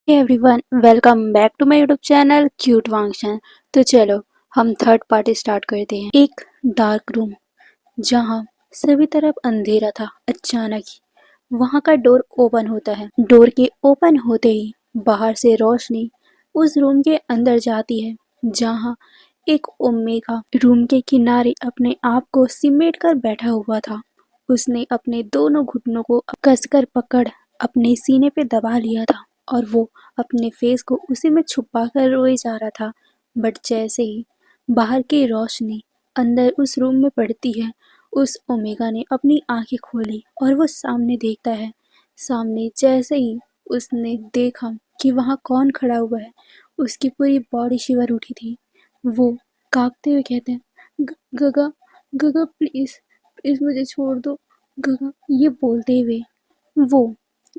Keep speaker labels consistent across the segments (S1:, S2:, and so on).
S1: Hey everyone, welcome back to my YouTube channel cute function. तो चलो हम third part start करते हैं। एक डार्क रूम जहाँ सभी तरफ अंधेरा था। अचानक ही वहाँ का डोर ओपन होता है। डोर के ओपन होते ही बाहर से रोशनी उस रूम के अंदर जाती है, जहाँ एक ओमेगा रूम के किनारे अपने आप को सिमेट कर बैठा हुआ था। उसने अपने दोनों घुटनों को कसकर पकड़ अपने सीने पे दबा लिया था और वो अपने फेस को उसी में छुपा कर रोए जा रहा था। बट जैसे ही बाहर की रोशनी अंदर उस रूम में पड़ती है, उस ओमेगा ने अपनी आंखें खोली और वो सामने देखता है। सामने जैसे ही उसने देखा कि वहाँ कौन खड़ा हुआ है, उसकी पूरी बॉडी शिवर उठी थी। वो कांपते हुए कहते हैं, गगा, गगा प्लीज, प्लीज मुझे छोड़ दो गगा। ये बोलते हुए वो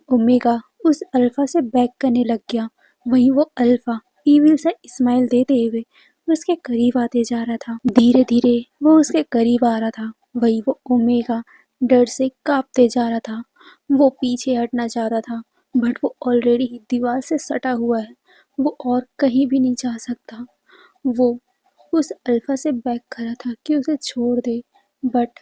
S1: ओमेगा उस अल्फा से बैक करने लग गया। वहीं वो अल्फा ईविल सा स्माइल देते हुए उसके करीब आते जा रहा था। धीरे धीरे वो उसके करीब आ रहा था। वहीं वो ओमेगा डर से कांपते जा रहा था। वो पीछे हटना चाहता था, बट वो ऑलरेडी ही दीवार से सटा हुआ है। वो और कहीं भी नहीं जा सकता। वो उस अल्फा से बैक कर रहा था कि उसे छोड़ दे, बट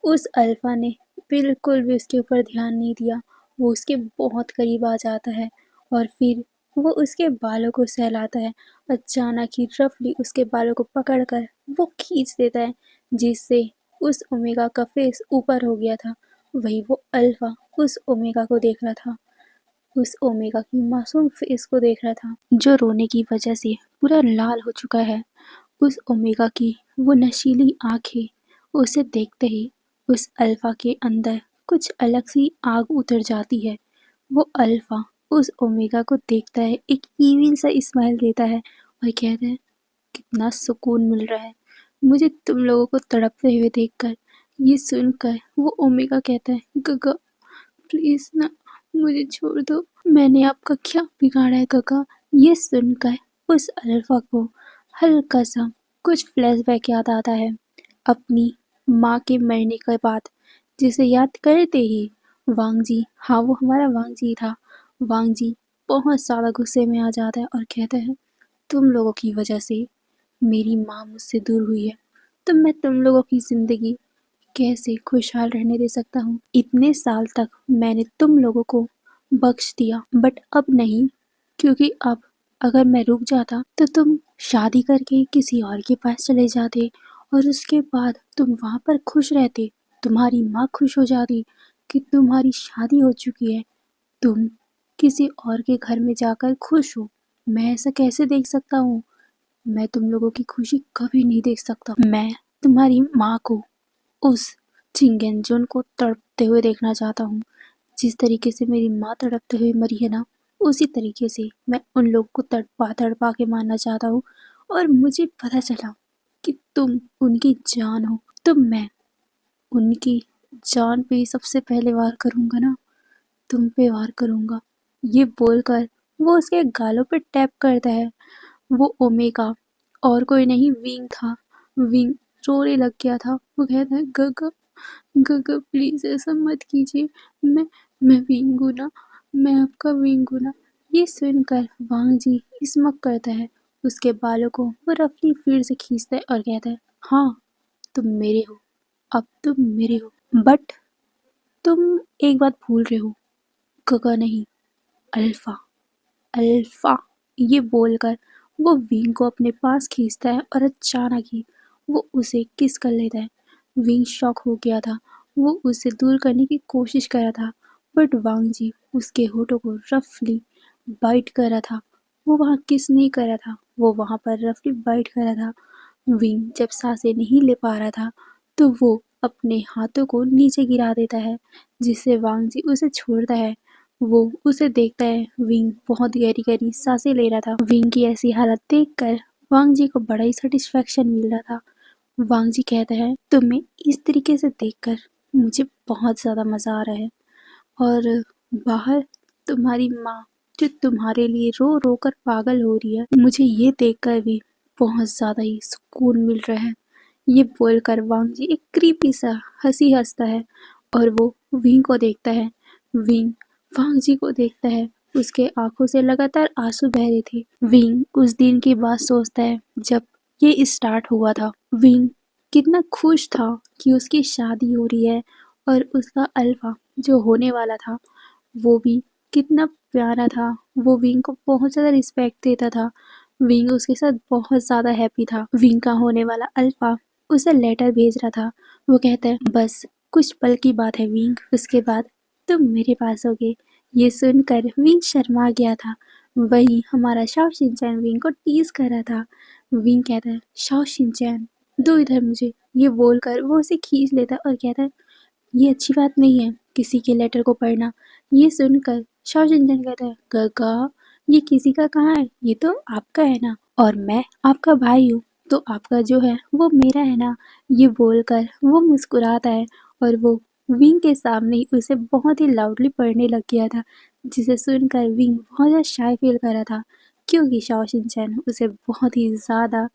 S1: उस अल्फा ने बिल्कुल भी उसके ऊपर ध्यान नहीं दिया। वो उसके बहुत करीब आ जाता है और फिर वो उसके बालों को सहलाता है। अचानक ही रफली उसके बालों को पकड़कर वो खींच देता है, जिससे उस ओमेगा का फेस ऊपर हो गया था। वही वो अल्फा उस ओमेगा को देख रहा था, उस ओमेगा की मासूम फेस को देख रहा था, जो रोने की वजह से पूरा लाल हो चुका है। उस ओमेगा की वो नशीली आंखें उसे देखते ही उस अल्फा के अंदर कुछ अलग सी आग उतर जाती है। वो अल्फा उस ओमेगा को देखता है, एक ईविल सा स्माइल देता है और कहता है, कितना सुकून मिल रहा है मुझे तुम लोगों को तड़पते हुए देखकर। ये सुनकर वो ओमेगा कहता है, गगा प्लीज ना, मुझे छोड़ दो, मैंने आपका क्या बिगाड़ा है गगा। ये सुनकर उस अल्फा को हल्का सा कुछ फ्लैशबैक याद आता है अपनी माँ के मरने के बाद, जिसे याद करते ही वांग जी, हाँ वो हमारा वांग जी था, वांग जी बहुत ज़्यादा गुस्से में आ जाता है और कहता है, तुम लोगों की वजह से मेरी माँ मुझसे दूर हुई है, तो मैं तुम लोगों की ज़िंदगी कैसे खुशहाल रहने दे सकता हूँ। इतने साल तक मैंने तुम लोगों को बख्श दिया, बट अब नहीं, क्योंकि अब अगर मैं रुक जाता तो तुम शादी करके किसी और के पास चले जाते और उसके बाद तुम वहाँ पर खुश रहते। तुम्हारी माँ खुश हो जाती कि तुम्हारी शादी हो चुकी है, तुम किसी और के घर में जाकर खुश हो। मैं ऐसा कैसे देख सकता हूँ? मैं तुम लोगों की खुशी कभी नहीं देख सकता। मैं तुम्हारी माँ को, उस चिंगेंजुन को तड़पते हुए देखना चाहता हूँ। जिस तरीके से मेरी माँ तड़पते हुए मरी है ना, उसी तरीके से मैं उन लोगों को तड़पा तड़पा के मारना चाहता हूँ। और मुझे पता चला कि तुम उनकी जान हो, तो मैं उनकी जान पे ही सबसे पहले वार करूँगा ना, तुम पे वार करूँगा। ये बोलकर वो उसके गालों पे टैप करता है। वो ओमेगा और कोई नहीं विंग था। विंग रोने लग गया था। वो कहता है, गगा, गगा प्लीज ऐसा मत कीजिए, मैं मैं विंग हूँ ना, मैं आपका विंग हूँ ना। ये सुनकर वांग जी स्मक करता है। उसके बालों को वो रफली फिर से खींचता है और कहता है, हाँ तुम मेरे हो, अब तुम मेरे हो, बट तुम एक बात भूल रहे हो, गगा नहीं, अल्फा, अल्फा। ये बोलकर वो विंग को अपने पास खींचता है और अचानक ही वो उसे किस कर लेता है। विंग शॉक हो गया था। वो उसे दूर करने की कोशिश कर रहा था, बट वांग जी उसके होठों को रफली बाइट कर रहा था। वो वहाँ किस नहीं कर रहा था, वो वहाँ पर रफली बाइट कर रहा था। विंग जब सांसें नहीं ले पा रहा था, तो वो अपने हाथों को नीचे गिरा देता है, जिससे वांग जी उसे छोड़ता है। वो उसे देखता है। विंग बहुत गहरी गहरी सांसें ले रहा था। विंग की ऐसी हालत देखकर वांग जी को बड़ा ही सेटिस्फेक्शन मिल रहा था। वांग जी कहता है, तुम्हें इस तरीके से देखकर मुझे बहुत ज़्यादा मज़ा आ रहा है, और बाहर तुम्हारी माँ जो तुम्हारे लिए रो रो कर पागल हो रही है, मुझे ये देखकर भी बहुत ज़्यादा ही सुकून मिल रहा है। ये बोलकर वांग जी एक क्रीपी सा हंसी हंसता है और वो विंग को देखता है। विंग वांग जी को देखता है, उसके आंखों से लगातार आंसू बह रहे थे। विंग उस दिन की बात सोचता है जब ये स्टार्ट हुआ था। विंग कितना खुश था कि उसकी शादी हो रही है और उसका अल्फा जो होने वाला था वो भी कितना प्यारा था। वो विंग को बहुत ज़्यादा रिस्पेक्ट देता था। विंग उसके साथ बहुत ज़्यादा हैप्पी था। विंग का होने वाला अल्फा उसे लेटर भेज रहा था। वो कहता है बस कुछ पल की बात है विंग, उसके बाद तुम मेरे पास होगे। ये सुनकर विंग शर्मा गया था। वही हमारा शाओ शिनचैन विंग को टीज कर रहा था। विंग कहता है शाओ शिनचैन दो इधर मुझे। ये बोलकर वो उसे खींच लेता और कहता है ये अच्छी बात नहीं है किसी के लेटर को पढ़ना। ये सुनकर शाओ शिनचैन कहता है काका ये किसी का कहाँ है, ये तो आपका है ना, और मैं आपका भाई हूँ तो आपका जो है वो मेरा है ना। ये बोलकर वो मुस्कुराता है और वो विंग के सामने ही उसे बहुत ही लाउडली पढ़ने लग गया था, जिसे सुनकर विंग बहुत ज़्यादा शाय फील कर रहा था क्योंकि शाओ शिनचैन उसे बहुत ही ज़्यादा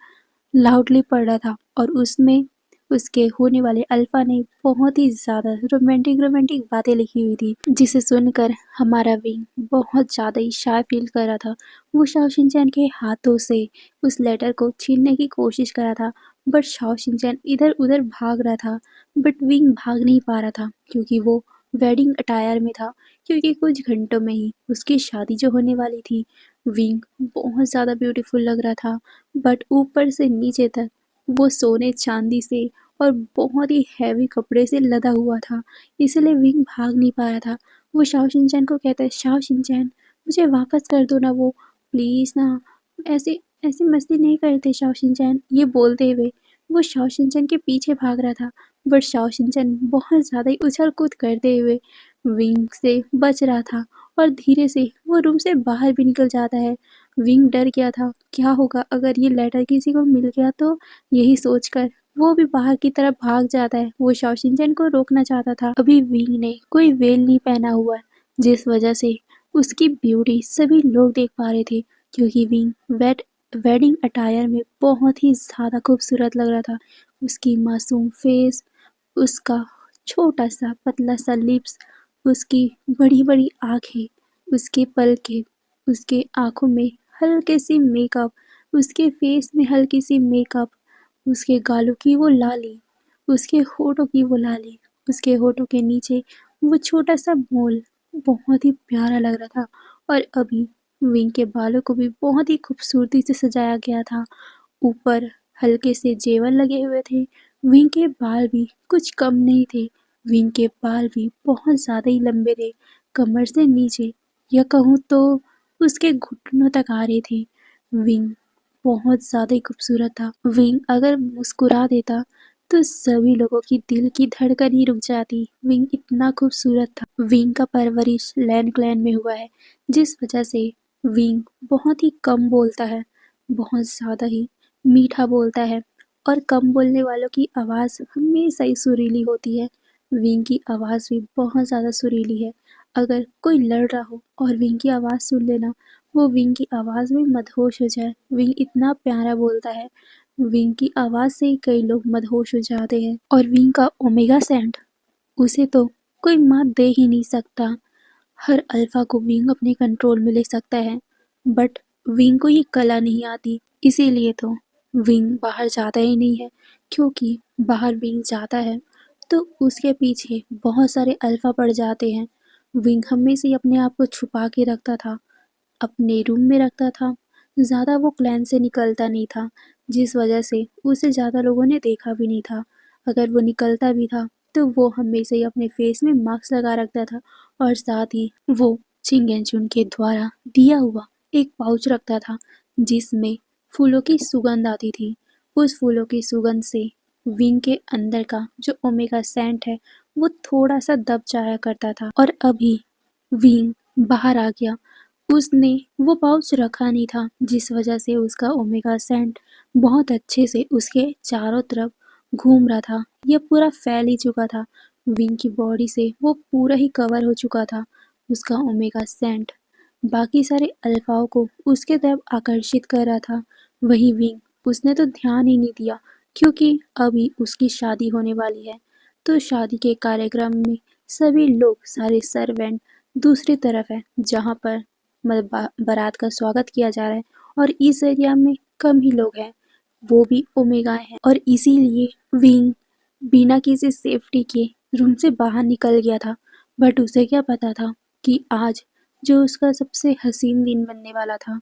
S1: लाउडली पढ़ रहा था और उसमें उसके होने वाले अल्फा ने बहुत ही ज़्यादा रोमांटिक रोमांटिक बातें लिखी हुई थी, जिसे सुनकर हमारा विंग बहुत ज़्यादा ही शाय फील कर रहा था। वो शाओ शिनचैन के हाथों से उस लेटर को छीनने की कोशिश कर रहा था, बट शाओ शिनचैन इधर उधर भाग रहा था, बट विंग भाग नहीं पा रहा था क्योंकि वो वेडिंग अटायर में था, क्योंकि कुछ घंटों में ही उसकी शादी जो होने वाली थी। विंग बहुत ज़्यादा ब्यूटीफुल लग रहा था, बट ऊपर से नीचे तक वो सोने चांदी से और बहुत ही हैवी कपड़े से लदा हुआ था, इसलिए विंग भाग नहीं पा रहा था। वो शाओ शिनचैन को कहता है शाओ शिनचैन मुझे वापस कर दो ना वो, प्लीज़ ना, ऐसे ऐसे मस्ती नहीं करते शाओ शिनचैन। ये बोलते हुए वो शाओ शिनचैन के पीछे भाग रहा था, बट शाओ शिनचैन बहुत ज़्यादा ही उछल कूद करते हुए विंग से बच रहा था और धीरे से वो रूम से बाहर भी निकल जाता है। विंग डर गया था क्या होगा अगर ये लेटर किसी को मिल गया तो, यही सोचकर वो भी बाहर की तरफ भाग जाता है। वो शाओ शिनचैन को रोकना चाहता था। अभी विंग ने कोई वेल नहीं पहना हुआ है, जिस वजह से उसकी ब्यूटी सभी लोग देख पा रहे थे, क्योंकि विंग वेडिंग अटायर में बहुत ही ज़्यादा खूबसूरत लग रहा था। उसकी मासूम फेस, उसका छोटा सा पतला सा लिप्स, उसकी बड़ी बड़ी आँखें, उसके पलके, उसके आँखों में हल्के सी मेकअप, उसके फेस में हल्की सी मेकअप, उसके गालों की वो लाली, उसके होठों की वो लाली, उसके होठों के नीचे वो छोटा सा मोल बहुत ही प्यारा लग रहा था। और अभी विंग के बालों को भी बहुत ही खूबसूरती से सजाया गया था। ऊपर हल्के से जेवर लगे हुए थे। विंग के बाल भी कुछ कम नहीं थे। विंग के बाल भी बहुत ज़्यादा ही लंबे थे, कमर से नीचे या कहूँ तो उसके घुटनों तक आ रहे थे। विंग बहुत ज़्यादा ही खूबसूरत था। विंग अगर मुस्कुरा देता तो सभी लोगों की दिल की धड़कन ही रुक जाती। विंग इतना खूबसूरत था। विंग का परवरिश लैन क्लैन में हुआ है, जिस वजह से विंग बहुत ही कम बोलता है, बहुत ज़्यादा ही मीठा बोलता है और कम बोलने वालों की आवाज़ हमेशा ही सुरीली होती है। विंग की आवाज़ भी बहुत ज़्यादा सुरीली है। अगर कोई लड़ रहा हो और विंग की आवाज़ सुन लेना, वो विंग की आवाज़ में मदहोश हो जाए। विंग इतना प्यारा बोलता है, विंग की आवाज़ से ही कई लोग मदहोश हो जाते हैं। और विंग का ओमेगा सेंट, उसे तो कोई मात दे ही नहीं सकता। हर अल्फा को विंग अपने कंट्रोल में ले सकता है, बट विंग को ये कला नहीं आती, इसीलिए तो विंग बाहर जाता ही नहीं है। क्योंकि बाहर विंग जाता है तो उसके पीछे बहुत सारे अल्फा पड़ जाते हैं। विंग हमेशा ही अपने आप को छुपा के रखता था, अपने रूम में रखता था, ज़्यादा वो क्लैन से निकलता नहीं था, जिस वजह से उसे ज़्यादा लोगों ने देखा भी नहीं था। अगर वो निकलता भी था तो वो हमेशा ही अपने फेस में मास्क लगा रखता था और साथ ही वो चिंगेंचुन के द्वारा दिया हुआ एक पाउच रखता था, जिसमें फूलों की सुगंध आती थी। उस फूलों की सुगंध से विंग के अंदर का जो ओमेगा सेंट है वो थोड़ा सा दब जाया करता था। और अभी विंग बाहर आ गया, उसने वो पाउच रखा नहीं था, जिस वजह से उसका ओमेगा सेंट बहुत अच्छे से उसके चारों तरफ घूम रहा था। यह पूरा फैल ही चुका था। विंग की बॉडी से वो पूरा ही कवर हो चुका था। उसका ओमेगा सेंट बाकी सारे अल्फाओं को उसके तरफ आकर्षित कर रहा था। वही विंग, उसने तो ध्यान ही नहीं दिया क्योंकि अभी उसकी शादी होने वाली है। तो शादी के कार्यक्रम में सभी लोग, सारे सर्वेंट दूसरी तरफ है, जहाँ पर मतलब बारात का स्वागत किया जा रहा है और इस एरिया में कम ही लोग हैं, वो भी ओमेगा हैं और इसीलिए विंग बिना किसी सेफ्टी के रूम से बाहर निकल गया था। बट उसे क्या पता था कि आज जो उसका सबसे हसीन दिन बनने वाला था,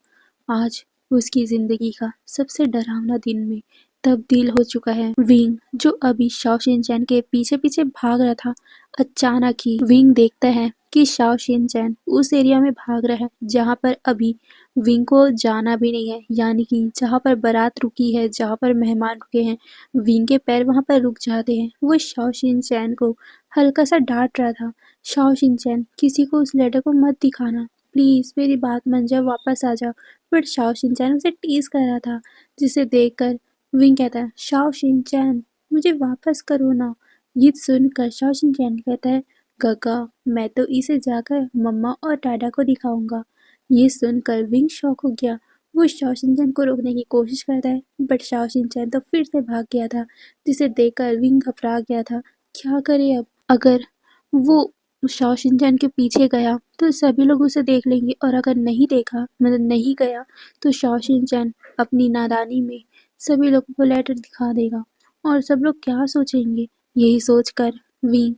S1: आज उसकी जिंदगी का सबसे डरावना दिन में तब्दील हो चुका है। विंग जो अभी शाओ शिनचैन के पीछे पीछे भाग रहा था, अचानक ही विंग देखता है कि शाओ शिनचैन उस एरिया में भाग रहा है जहाँ पर अभी विंग को जाना भी नहीं है, यानी कि जहाँ पर बारात रुकी है, जहाँ पर मेहमान रुके हैं, विंग के पैर वहाँ पर रुक जाते हैं। वो शाओ शिनचैन को हल्का सा डांट रहा था, शाओ शिनचैन किसी को उस लेटर को मत दिखाना, प्लीज मेरी बात मान जाओ, वापस आ जाओ। बट शाओ शिनचैन उसे टीज कर रहा था, जिसे देखकर विंग कहता है, शाओ शिनचैन मुझे वापस करो ना। ये सुनकर शाओ शिनचैन कहता है, गगा मैं तो इसे जाकर मम्मा और दादा को दिखाऊंगा। ये सुनकर विंग शॉक हो गया। वो शाओ शिनचैन को रोकने की कोशिश करता है, बट शाओ शिनचैन तो फिर से भाग गया था, जिसे देखकर विंग घबरा गया था। क्या करे अब? अगर वो शाओ शिनचैन के पीछे गया तो सभी लोग उसे देख लेंगे, और अगर नहीं देखा मतलब नहीं गया तो शाओ शिनचैन अपनी नादानी में सभी लोगों को लेटर दिखा देगा और सब लोग क्या सोचेंगे। यही सोचकर विंग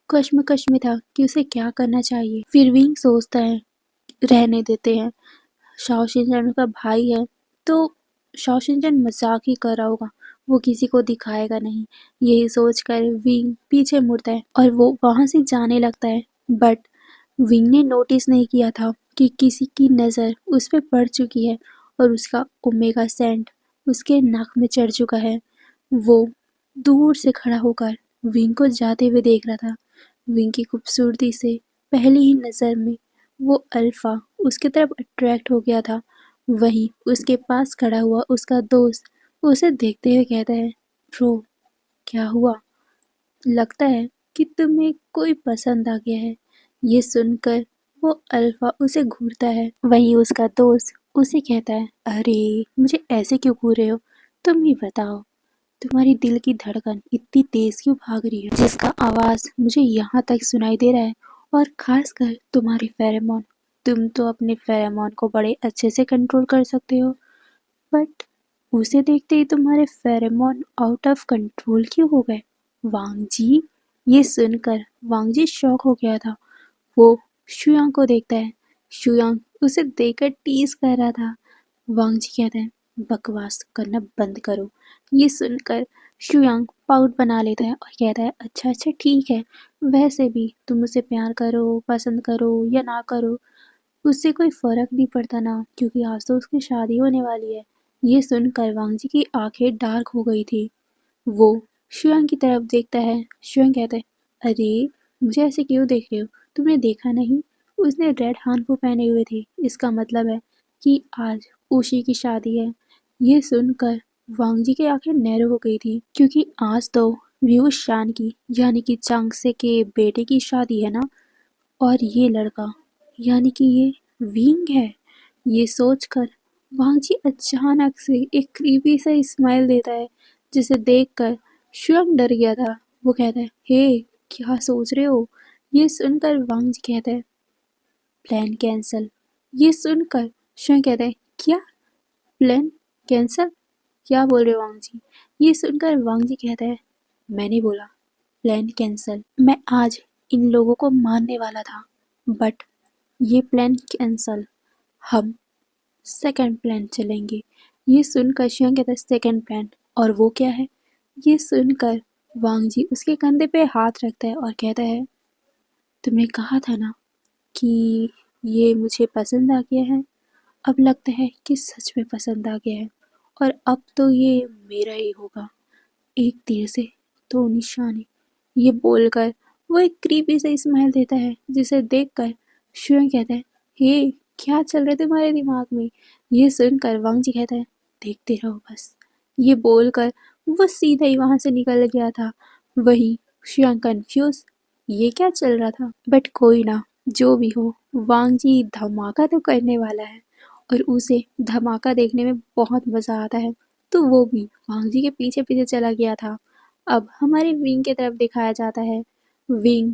S1: कश्मकश में था कि उसे क्या करना चाहिए। फिर विंग सोचता है, रहने देते हैं, शाओ शिनचैन का भाई है तो शाओ शिनचैन मजाक ही कर रहा होगा, वो किसी को दिखाएगा नहीं। यही सोचकर विंग पीछे मुड़ता है और वो वहां से जाने लगता है। बट विंग ने नोटिस नहीं किया था कि किसी की नज़र उस पे पड़ चुकी है और उसका ओमेगा सेंट उसके नाक में चढ़ चुका है। वो दूर से खड़ा होकर विंग को जाते हुए देख रहा था। विंग की खूबसूरती से पहली ही नज़र में वो अल्फा उसकी तरफ अट्रैक्ट हो गया था। वहीं उसके पास खड़ा हुआ उसका दोस्त उसे देखते हुए कहता है, ब्रो क्या हुआ? लगता है कि तुम्हें कोई पसंद आ गया है। ये सुनकर वो अल्फा उसे घूरता है। वहीं उसका दोस्त उसे कहता है, अरे मुझे ऐसे क्यों घूर रहे हो? तुम ही बताओ, तुम्हारी दिल की धड़कन इतनी तेज क्यों भाग रही है, जिसका आवाज मुझे यहाँ तक सुनाई दे रहा है? और खासकर तुम्हारी फेरोमोन, तुम तो अपने फेरोमोन को बड़े अच्छे से कंट्रोल कर सकते हो, बट उसे देखते ही तुम्हारे फेरोमोन आउट ऑफ कंट्रोल क्यों हो गए? वांग जी। ये सुनकर वांग जी शॉक हो गया था। वो शुयांग को देखता है। शुयांग उसे देखकर टीज कर रहा था। वांग जी कहते हैं, बकवास करना बंद करो। ये सुनकर शुयांग पाउट बना लेता है और कहता है, अच्छा अच्छा ठीक है, वैसे भी तुम उसे प्यार करो, पसंद करो या ना करो, उससे कोई फर्क नहीं पड़ता ना, क्योंकि आज तो उसकी शादी होने वाली है। ये सुनकर वांग जी की आंखें डार्क हो गई थी। वो शुयांग की तरफ देखता है। शुयांग कहता है, अरे मुझे ऐसे क्यों देख रहे हो? तुमने देखा नहीं, उसने रेड हानफू पहने हुए थे, इसका मतलब है कि आज उशी की शादी है। ये सुनकर वांग जी की आंखें नैरो हो गई थी, क्योंकि आज तो व्यूज शान की यानी कि चांगसे के बेटे की शादी है ना, और ये लड़का यानी कि ये विंग है। ये सोचकर वांग जी अचानक से एक क्रीपी सा स्माइल देता है, जिसे देखकर शुअंग डर गया था। वो कहता है, हे क्या सोच रहे हो? ये सुनकर वांग जी कहता है, प्लान कैंसल। ये सुनकर शुअंग कहता है, क्या प्लान कैंसल? क्या बोल रहे हो वांग जी? ये सुनकर वांग जी कहता है, मैंने बोला प्लान कैंसल। मैं आज इन लोगों को मारने वाला था, बट ये प्लान कैंसल। हम सेकंड प्लान चलेंगे। ये सुनकर शियांग कहता है, सेकंड प्लान, और वो क्या है? ये सुनकर वांग जी उसके कंधे पे हाथ रखता है और कहता है, तुमने कहा था ना कि ये मुझे पसंद आ गया है, अब लगता है कि सच में पसंद आ गया है, और अब तो ये मेरा ही होगा, एक तीर से दो निशाने। ये बोलकर वो एक क्रीपी सा स्माइल देता है, जिसे देखकर शुयांग कहता है, हे क्या चल रहा है तुम्हारे दिमाग में? ये सुनकर वांग जी कहता है, देखते रहो बस। ये बोलकर वो सीधा ही वहां से निकल गया था। वही शुयांग कंफ्यूज, ये क्या चल रहा था? बट कोई ना, जो भी हो, वांग जी धमाका तो करने वाला है और उसे धमाका देखने में बहुत मजा आता है, तो वो भी वांग जी के पीछे पीछे चला गया था। अब हमारे विंग की तरफ दिखाया जाता है। विंग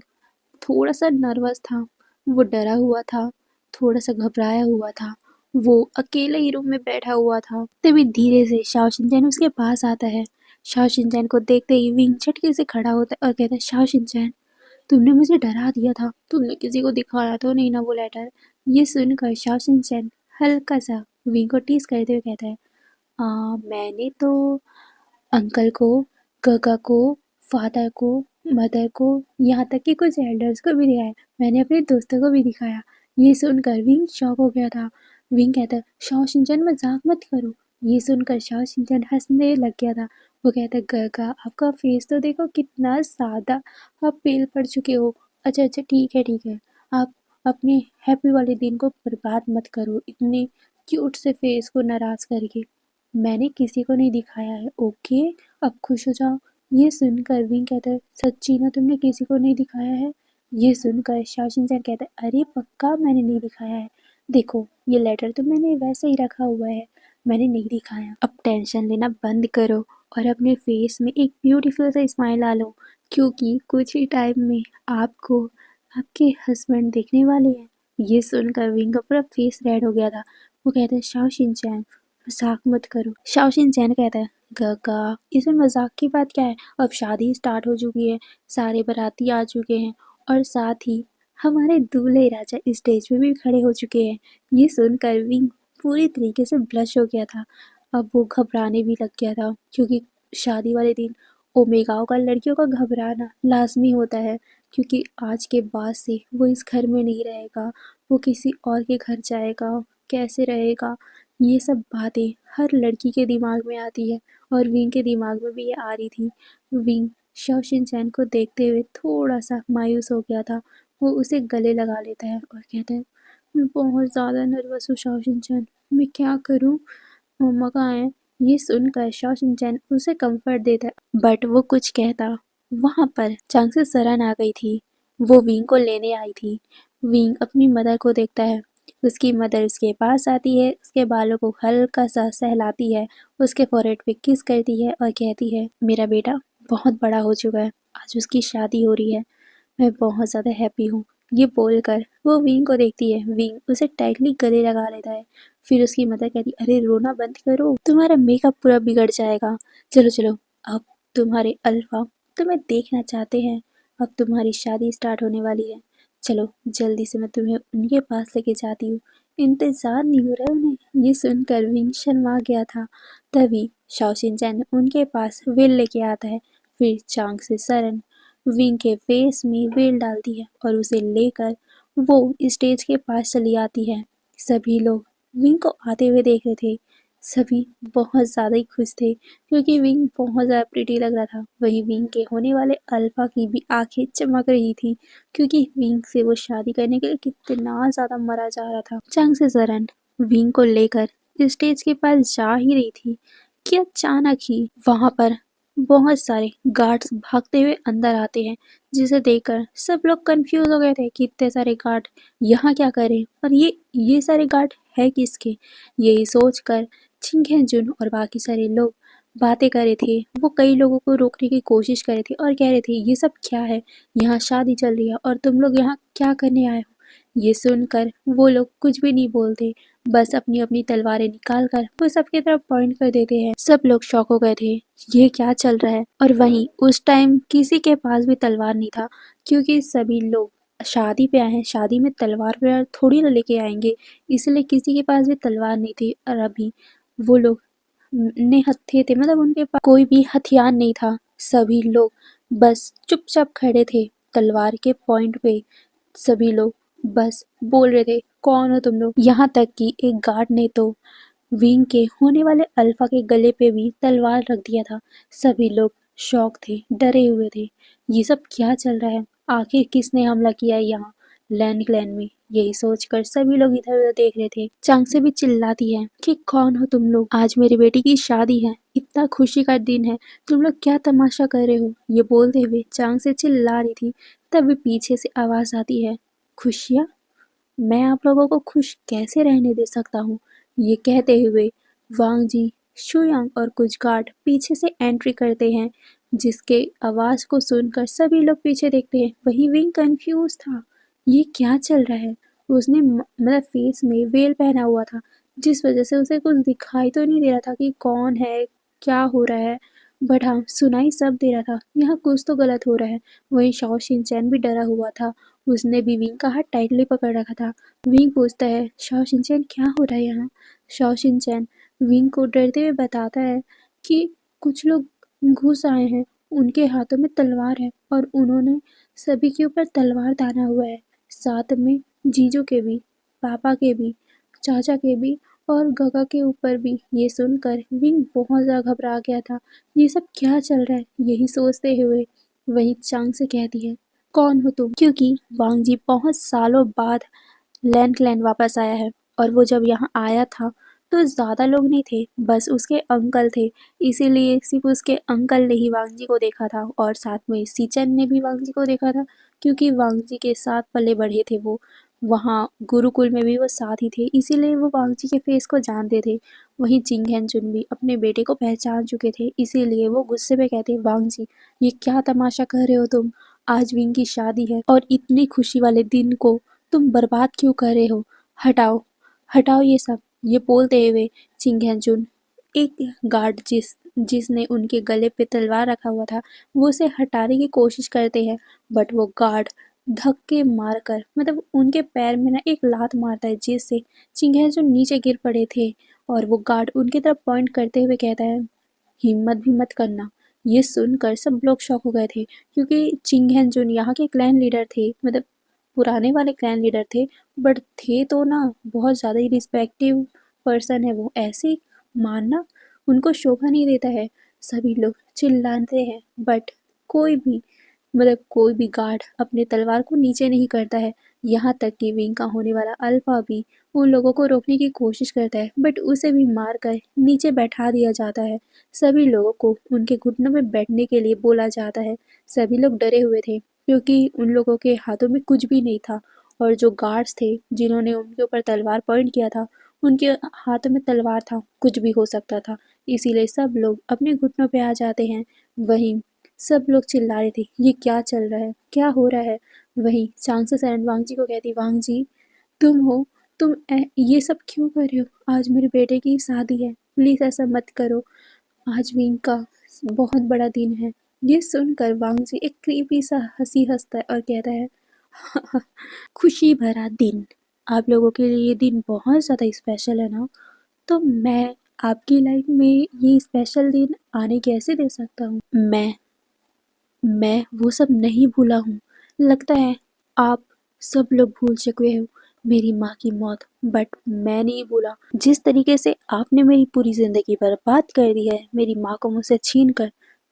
S1: थोड़ा सा नर्वस था, वो डरा हुआ था, थोड़ा सा घबराया हुआ था। वो अकेले ही रूम में बैठा हुआ था। तभी धीरे से शाओ शिनचैन उसके पास आता है। शाओ शिनचैन को देखते ही विंग झटके से खड़ा होता है और कहता है, शाओ शिनचैन, तुमने मुझे डरा दिया था, तुमने किसी को दिखाया तो नहीं ना वो लेटर। ये सुनकर शाओ शिनचैन हल्का सा विंग को टीज करते हुए कहता है, मैंने तो अंकल को, काका को, फादर को, मदर को, यहाँ तक कि कुछ एल्डर्स को भी दिखाया। मैंने अपने दोस्तों को भी दिखाया। ये सुनकर विंग शॉक हो गया था। विंग कहता है, शाओ शिनचैन मजाक मत करो। ये सुनकर शाओ शिनचैन हंसने लग गया था। वो कहता है, काका आपका फेस तो देखो कितना सादा, आप पेल पड़ चुके हो। अच्छा अच्छा ठीक है, आप अपने हैप्पी वाले दिन को बर्बाद मत करो इतने क्यूट से फेस को नाराज करके। मैंने किसी को नहीं दिखाया है, ओके, अब खुश हो जाओ। ये सुनकर विंग कहता है, सच्ची ना तुमने किसी को नहीं दिखाया है? ये सुनकर शाओ शिनचैन कहता है, अरे पक्का मैंने नहीं दिखाया है। देखो ये लेटर तो मैंने वैसे ही रखा हुआ है, मैंने नहीं दिखाया। अब टेंशन लेना बंद करो और अपने फेस में एक ब्यूटीफुल सा स्माइल ला लो, क्योंकि कुछ ही टाइम में आपको आपके हस्बैंड देखने वाले हैं। ये सुनकर विंग का पूरा फेस रेड हो गया था। वो कहता है, शाओ शिनचैन मजाक मत करो। शाओ शिनचैन कहता है, काका इसमें मजाक की बात क्या है, अब शादी स्टार्ट हो चुकी है, सारे बाराती आ चुके हैं और साथ ही हमारे दूल्हे राजा स्टेज पे भी खड़े हो चुके हैं। ये सुनकर विंग पूरी तरीके से ब्लश हो गया था। अब वो घबराने भी लग गया था, क्योंकि शादी वाले दिन ओमेगाओ का लड़कियों का घबराना लाजमी होता है, क्योंकि आज के बाद से वो इस घर में नहीं रहेगा, वो किसी और के घर जाएगा, कैसे रहेगा। ये सब बातें हर लड़की के दिमाग में आती है और विंग के दिमाग में भी ये आ रही थी। विंग शाओ शिनचैन को देखते हुए थोड़ा सा मायूस हो गया था। वो उसे गले लगा लेता है और कहता है, मैं बहुत ज़्यादा नर्वस हूँ शाओ शिनचैन, मैं क्या करूँ, मम्मा कहाँ है? ये सुनकर शाओ शिनचैन उसे कंफर्ट देता है, बट वो कुछ कहता। वहाँ पर चांग से सरन आ गई थी। वो विंग को लेने आई थी। विंग अपनी मदर को देखता है। उसकी मदर उसके पास आती है, उसके बालों को हल्का सा सहलाती है, उसके फोrehead पे किस करती है और कहती है, मेरा बेटा बहुत बड़ा हो चुका है, आज उसकी शादी हो रही है, मैं बहुत ज़्यादा हैप्पी हूँ। ये बोलकर वो विंग को देखती है। विंग उसे टाइटली गले लगा लेता है। फिर उसकी मदर कहती, अरे रोना बंद करो, तुम्हारा मेकअप पूरा बिगड़ जाएगा। चलो चलो, अब तुम्हारे अल्फा तुम्हें देखना चाहते हैं, अब तुम्हारी शादी स्टार्ट होने वाली है, चलो जल्दी से मैं तुम्हें उनके पास लेके जाती हूँ, इंतजार नहीं हो रहा है उन्हें। ये सुनकर विंग शर्मा गया था। तभी शाओ शिनचैन उनके पास वेल लेके आता है। फिर चांग से सरन विंग के फेस में वेल डालती है और उसे लेकर वो स्टेज के पास चली आती है। सभी लोग विंग को आते हुए देख रहे थे। सभी बहुत ज़्यादा ही खुश थे, क्योंकि विंग बहुत ज़्यादा प्रिटी लग रहा था। वहीं विंग के होने वाले अल्फा की भी आंखें चमक रही थी, क्योंकि विंग से वो शादी करने के लिए कितना ज़्यादा मरा जा रहा था। चांग से सरन विंग को लेकर स्टेज के पास जा ही रही थी कि अचानक ही वहां पर बहुत सारे गार्ड्स भागते हुए अंदर आते हैं, जिसे देखकर सब लोग कंफ्यूज हो गए थे कि इतने सारे गार्ड यहाँ क्या कर रहे हैं और ये सारे गार्ड है किसके। यही सोचकर चिंग जुन और बाकी सारे लोग बातें कर रहे थे। वो कई लोगों को रोकने की कोशिश कर रहे थे और कह रहे थे, ये सब क्या है, यहाँ शादी चल रही है और तुम लोग यहाँ क्या करने आए हो। ये सुनकर वो लोग कुछ भी नहीं बोलते, बस अपनी अपनी तलवारें निकाल कर वो सबकी तरफ पॉइंट कर देते हैं। सब लोग शॉक हो गए थे, ये क्या चल रहा है। और वहीं उस टाइम किसी के पास भी तलवार नहीं था, क्योंकि सभी लोग शादी पे आए हैं, शादी में तलवार वगैरह थोड़ी ना लेके आएंगे, इसलिए किसी के पास भी तलवार नहीं थी। और अभी वो लोग निहत्थे थे, मतलब उनके पास कोई भी हथियार नहीं था। सभी लोग बस चुपचाप खड़े थे तलवार के पॉइंट पे। सभी लोग बस बोल रहे थे, कौन हो तुम लोग। यहाँ तक कि एक गार्ड ने तो विंग के होने वाले अल्फा के गले पे भी तलवार रख दिया था। सभी लोग शॉक थे, डरे हुए थे, ये सब क्या चल रहा है, आखिर किसने हमला किया है यहाँ लैंड क्लैन में। यही सोचकर सभी लोग इधर उधर देख रहे थे। चांग से भी चिल्लाती है कि कौन हो तुम लोग, आज मेरी बेटी की शादी है, इतना खुशी का दिन है, तुम लोग क्या तमाशा कर रहे हो। ये बोलते हुए चांग से चिल्ला रही थी। तभी पीछे से आवाज आती है, खुशियाँ, मैं आप लोगों को खुश कैसे रहने दे सकता हूँ। ये कहते हुए वांग जी, शुयांग और कुछ गार्ड पीछे से एंट्री करते हैं, जिसके आवाज को सुनकर सभी लोग पीछे देखते हैं। वही विंग कंफ्यूज था, ये क्या चल रहा है। उसने मतलब फेस में वेल पहना हुआ था, जिस वजह से उसे कुछ दिखाई तो नहीं दे रहा था कि कौन है, क्या हो रहा है, बट हाँ सुनाई सब दे रहा था, यहाँ कुछ तो गलत हो रहा है। वहीं शाओ शिनचैन भी डरा हुआ था, उसने भी विंग का हाथ टाइटली पकड़ रखा था। विंग पूछता है शाओ शिनचैन क्या हो रहा है यहाँ। शाओ शिनचैन विंग को डरते हुए बताता है कि कुछ लोग घुस आए हैं, उनके हाथों में तलवार है और उन्होंने सभी के ऊपर तलवार ताना हुआ है, साथ में जीजू के भी, पापा के भी, चाचा के भी और गगा के ऊपर भी। ये सुनकर विंग बहुत ज़्यादा घबरा गया था, ये सब क्या चल रहा है, यही सोचते हुए वही चांग से कहती है कौन हो तुम, क्योंकि वांग जी बहुत सालों बाद लैंड क्लैन वापस आया है और वो जब यहाँ आया था तो ज़्यादा लोग नहीं थे, बस उसके अंकल थे, इसीलिए सिर्फ उसके अंकल ने ही वांग जी को देखा था और साथ में सीचन ने भी वांग जी को देखा था, क्योंकि वांग जी के साथ पले बढ़े थे वो, वहाँ गुरुकुल में भी वो साथ ही थे, इसीलिए वो वांग जी के फेस को जानते थे। वहीं चिंग हेनजुन भी अपने बेटे को पहचान चुके थे, इसीलिए वो गुस्से में कहते वांग जी ये क्या तमाशा कर रहे हो तुम, आज विंग की शादी है और इतनी खुशी वाले दिन को तुम बर्बाद क्यों कर रहे हो, हटाओ हटाओ ये सब। ये बोलते हुए चिंग हेनजुन एक गार्ड जिसने उनके गले पे तलवार रखा हुआ था वो उसे हटाने की कोशिश करते हैं, बट वो गार्ड धक्के मारकर मतलब उनके पैर में ना एक लात मारता है, जिससे चिंग हेनजुन नीचे गिर पड़े थे और वो गार्ड उनकी तरफ पॉइंट करते हुए कहता है हिम्मत भी मत करना। ये सुनकर सब लोग शॉक हो गए थे, क्योंकि चिंग हेनजुन यहाँ के क्लैन लीडर थे, मतलब पुराने वाले क्लैन लीडर थे, बट थे तो ना बहुत ज़्यादा ही रिस्पेक्टिव पर्सन है वो, ऐसे मानना उनको शोभा नहीं देता है। सभी लोग चिल्लाते हैं बट कोई भी मतलब कोई भी गार्ड अपने तलवार को नीचे नहीं करता है, यहाँ तक कि विंग का होने वाला अल्फा भी उन लोगों को रोकने की कोशिश करता है, बट उसे भी मार कर नीचे बैठा दिया जाता है। सभी लोगों को उनके घुटनों में बैठने के लिए बोला जाता है। सभी लोग डरे हुए थे, क्योंकि उन लोगों के हाथों में कुछ भी नहीं था और जो गार्ड्स थे जिन्होंने उनके ऊपर तलवार पॉइंट किया था उनके हाथों में तलवार था, कुछ भी हो सकता था, इसीलिए सब लोग अपने घुटनों पे आ जाते हैं। वहीं सब लोग चिल्ला रहे थे ये क्या चल रहा है, क्या हो रहा है। वहीं चांगसे सरन वांग जी को कहती वांग जी तुम हो, तुम ये सब क्यों कर रहे हो, आज मेरे बेटे की शादी है, प्लीज़ ऐसा मत करो, आज विंग का बहुत बड़ा दिन है। ये सुनकर वांग जी एक क्रीपी सा हंसी हंसता है और कहता है खुशी भरा दिन, आप लोगों के लिए ये दिन बहुत ज़्यादा स्पेशल है ना, तो मैं आपकी लाइफ में ये स्पेशल दिन आने कैसे दे सकता हूँ। मैं वो सब नहीं भूला हूँ, लगता है आप सब लोग भूल चुके हो मेरी माँ की मौत, बट मैं नहीं भूला। जिस तरीके से आपने मेरी पूरी जिंदगी बर्बाद कर दी है मेरी माँ को मुझसे छीन कर,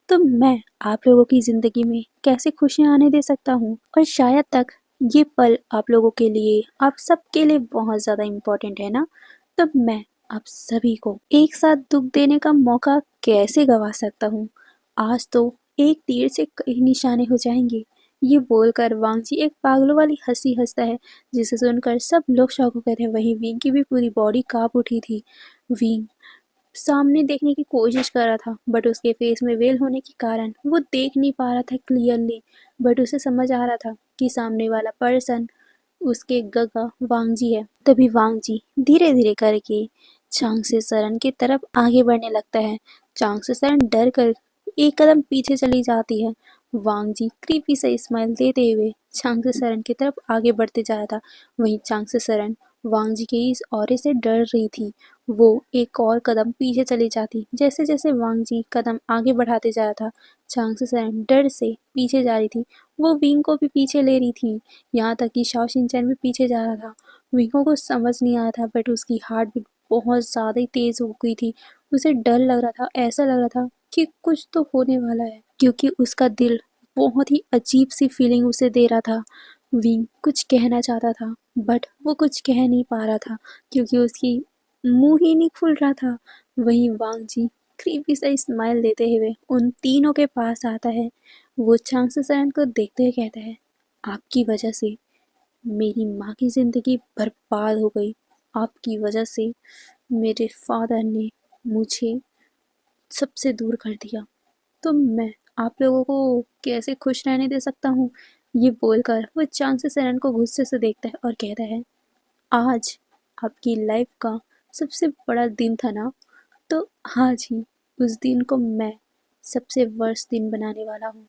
S1: तो मैं आप लोगों की जिंदगी में कैसे खुशियाँ आने दे सकता हूँ। और शायद तक ये पल आप लोगों के लिए, आप सबके लिए बहुत ज़्यादा इम्पोर्टेंट है ना, तो मैं आप सभी को एक साथ दुख देने का मौका कैसे गवा सकता हूँ। आज तो एक तीर से कई निशाने हो जाएंगे। ये बोलकर वांग जी एक पागलों वाली हंसी हंसता है, जिसे सुनकर सब लोग शॉक हो गए थे। वहीं विंग की भी पूरी बॉडी कांप उठी थी। विंग सामने देखने की कोशिश कर रहा था, बट उसके फेस में वेल होने के कारण वो देख नहीं पा रहा था क्लियरली, बट उसे समझ आ रहा था कि सामने वाला पर्सन उसके गगा वांग जी है। तभी वांग जी धीरे धीरे करके चांग से सरन की तरफ आगे बढ़ने लगता है। चांग से सरन डर कर एक कदम पीछे चली जाती है। वांग जी क्रीपी से स्माइल देते हुए चांग से सरन की तरफ आगे बढ़ते जा रहा था। वहीं चांग से सरन वांग जी के इस ऑरे से डर रही थी, वो एक और कदम पीछे चली जाती। जैसे जैसे वांग जी कदम आगे बढ़ाते जा रहा था, चांग से सरन डर से पीछे जा रही थी। वो विंग को भी पीछे ले रही थी, यहाँ तक कि शाओ शिनचैन भी पीछे जा रहा था। विंग को समझ नहीं आया था, बट उसकी हार्ट बीट बहुत ज़्यादा ही तेज़ हो गई थी। उसे डर लग रहा था, ऐसा लग रहा था कि कुछ तो होने वाला है, क्योंकि उसका दिल बहुत ही अजीब सी फीलिंग उसे दे रहा था। विंग कुछ कहना चाहता था, बट वो कुछ कह नहीं पा रहा था, क्योंकि उसकी मुंह ही नहीं खुल रहा था। वहीं वांग जी क्रीपी सा स्माइल देते हुए उन तीनों के पास आता है। वो चांग से सरन को देखते हुए कहता है आपकी वजह से मेरी माँ की ज़िंदगी बर्बाद हो गई, आपकी वजह से मेरे फादर ने मुझे सबसे दूर कर दिया, तो मैं आप लोगों को कैसे खुश रहने दे सकता हूँ। ये बोलकर वो चांग से सरन को गुस्से से देखता है और कहता है आज आपकी लाइफ का सबसे बड़ा दिन था ना, तो आज ही उस दिन को मैं सबसे वर्स्ट दिन बनाने वाला हूँ।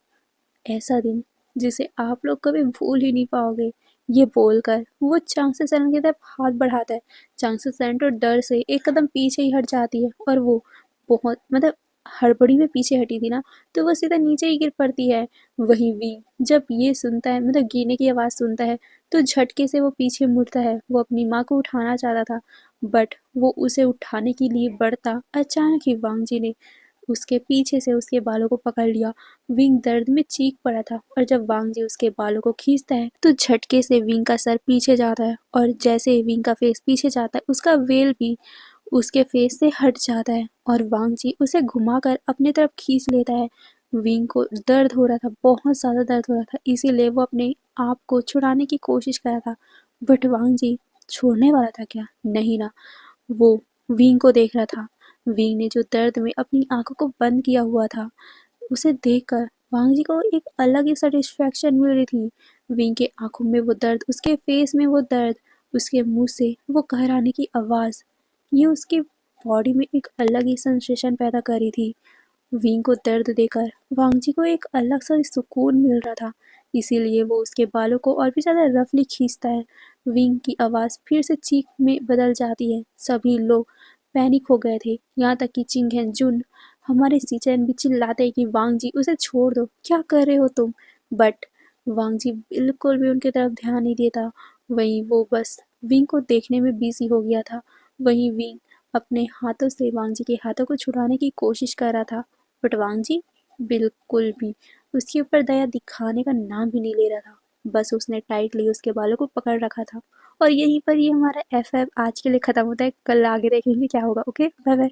S1: ऐसा दिन जिसे आप लोग कभी भूल ही नहीं पाओगे। ये बोलकर वो चांगसे सरन की तरफ हाथ बढ़ाता है। चांगसे सरन तो डर से एक कदम पीछे ही हट जाती है और वो बहुत हड़बड़ी में पीछे हटी थी ना, तो वो सीधा नीचे ही गिर पड़ती है। वहीं विंग जब ये सुनता है, गिरने की आवाज़ सुनता है, तो झटके से वो पीछे मुड़ता है। वो अपनी माँ को उठाना चाहता था, बट वो उसे उठाने के लिए बढ़ता, अचानक ही वांग जी ने उसके पीछे से उसके बालों को पकड़ लिया। विंग दर्द में चीख पड़ा था और जब वांग जी उसके बालों को खींचता है तो झटके से विंग का सर पीछे जाता है और जैसे ही विंग का फेस पीछे जाता है उसका वेल भी उसके फेस से हट जाता है और वांग जी उसे घुमाकर अपनी तरफ खींच लेता है। विंग को दर्द हो रहा था, बहुत ज़्यादा दर्द हो रहा था, इसीलिए वो अपने आप को छुड़ाने की कोशिश कर रहा था, बट वांग जी छोड़ने वाला था क्या? नहीं ना। वो विंग को देख रहा था। विंग ने जो दर्द में अपनी आंखों को बंद किया हुआ था, उसे देखकर वांग जी को एक अलग ही सेटिस्फेक्शन मिल रही थी। विंग के आंखों में वो दर्द, उसके फेस में वो दर्द, उसके मुंह से वो कहराने की आवाज़, ये उसकी बॉडी में एक अलग ही सेंसेशन पैदा कर रही थी। विंग को दर्द देकर वांग जी को एक अलग सा सुकून मिल रहा था, इसीलिए वो उसके बालों को और भी ज़्यादा रफली खींचता है। विंग की आवाज़ फिर से चीख में बदल जाती है। सभी लोग पैनिक हो गए थे, यहाँ तक कि चिंगहेन जुन, हमारे सीचेन भी चिल्लाते हैं कि वांग जी उसे छोड़ दो, क्या कर रहे हो तुम? बट वांग जी बिल्कुल भी उनकी तरफ ध्यान नहीं देता। वहीं वो बस विंग को देखने में बिजी हो गया था। वहीं विंग अपने हाथों से वांग जी के हाथों को छुड़ाने की कोशिश कर रहा था, बट वांग जी बिल्कुल भी उसके ऊपर दया दिखाने का नाम भी नहीं ले रहा था। बस उसने टाइटली उसके बालों को पकड़ रखा था। और यहीं पर ये हमारा एफएफ आज के लिए ख़त्म होता है। कल आगे देखेंगे क्या होगा। Okay, bye bye.